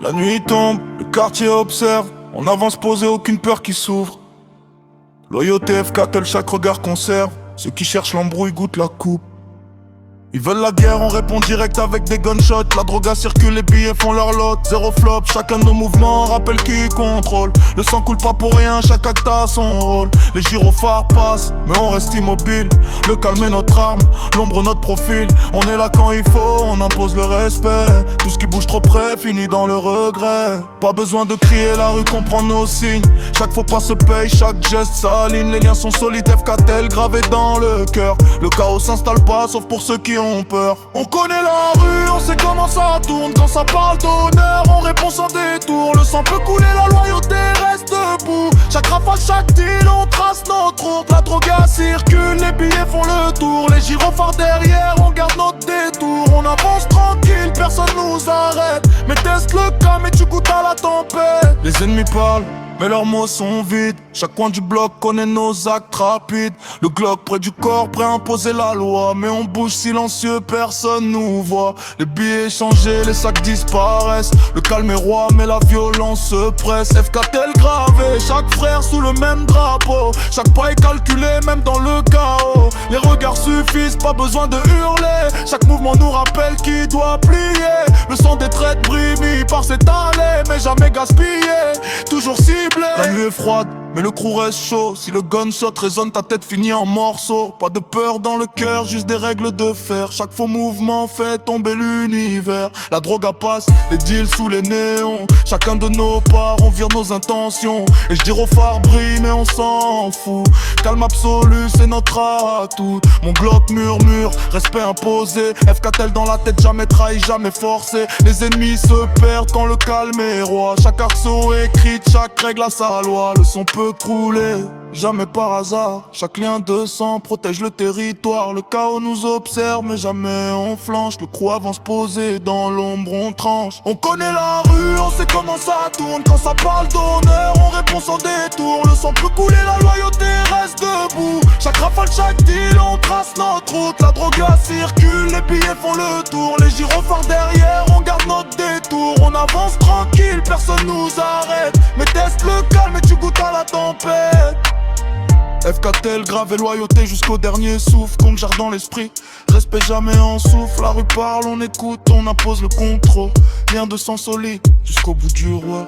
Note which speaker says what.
Speaker 1: La nuit tombe, le quartier observe. On avance posé, aucune peur qui s'ouvre. Loyauté FK, tel chaque regard conserve. Ceux qui cherchent l'embrouille goûtent la coupe. Ils veulent la guerre, on répond direct avec des gunshots. La droga circule, les billets font leur lot. Zéro flop, chacun de nos mouvements rappelle qui contrôle. Le sang coule pas pour rien, chaque acte a son rôle. Les gyrophares passent, mais on reste immobile. Le calme est notre arme, l'ombre notre profil. On est là quand il faut, on impose le respect. Tout ce qui bouge trop près finit dans le regret. Pas besoin de crier, la rue comprend nos signes. Chaque faux pas se paye, chaque geste s'aligne. Les liens sont solides, FK-tel gravé dans le cœur. Le chaos s'installe pas, sauf pour ceux qui ont peur. On connaît la rue, on sait comment ça tourne. Quand ça parle d'honneur, on répond sans détour. Le sang peut couler, la loyauté reste debout. Chaque rafale, chaque deal, on trace notre route. La droga circule, les billets font le tour. Les gyrophares derrière, on garde notre détour. On avance tranquille, personne nous arrête. Mais teste le calme et tu goûtes à la tempête. Les ennemis parlent, mais leurs mots sont vides. Chaque coin du bloc connaît nos actes rapides. Le Glock près du corps, prêt à imposer la loi. Mais on bouge silencieux, personne nous voit. Les billets changés, les sacs disparaissent. Le calme est roi, mais la violence se presse. FK-tel gravé, chaque frère sous le même drapeau. Chaque pas est calculé, même dans le chaos. Les regards suffisent, pas besoin de hurler. Chaque mouvement nous rappelle qui doit plier. Le sang des traîtres brille par cette allée, mais jamais gaspillé. Toujours ciblé. La nuit est froide, mais le crew reste chaud. Si le gunshot résonne, ta tête finit en morceaux. Pas de peur dans le cœur, juste des règles de fer. Chaque faux mouvement fait tomber l'univers. La drogue passe, les deals sous les néons. Chacun de nos parts, on vire nos intentions. Et je dirais au phare brille, mais on s'en fout. Calme absolu, c'est notre atout. Mon Glock murmure, respect imposé. FK-tel dans la tête, jamais trahi, jamais forcé. Les ennemis se perdent quand le calme est roi. Chaque arceau écrit, chaque règle a sa loi. Le son peut crouler, jamais par hasard. Chaque lien de sang protège le territoire. Le chaos nous observe, mais jamais on flanche. Le crew avance posé, dans l'ombre on tranche. On connaît la rue, on sait comment ça tourne. Quand ça parle d'honneur, on répond sans détour. Le sang peut couler, la loyauté reste debout. Chaque rafale, chaque deal, on trace notre route. La droga circule, les billets font le tour. Les gyrophares derrière, on garde notre détour. On avance tranquille, personne nous arrête. Mais teste le calme et tu goûtes à la tempête. FK-tel gravé loyauté jusqu'au dernier souffle. Qu'on gère dans l'esprit, respect jamais en souffle. La rue parle, on écoute, on impose le contrôle. Lien de sang solide jusqu'au bout du roi.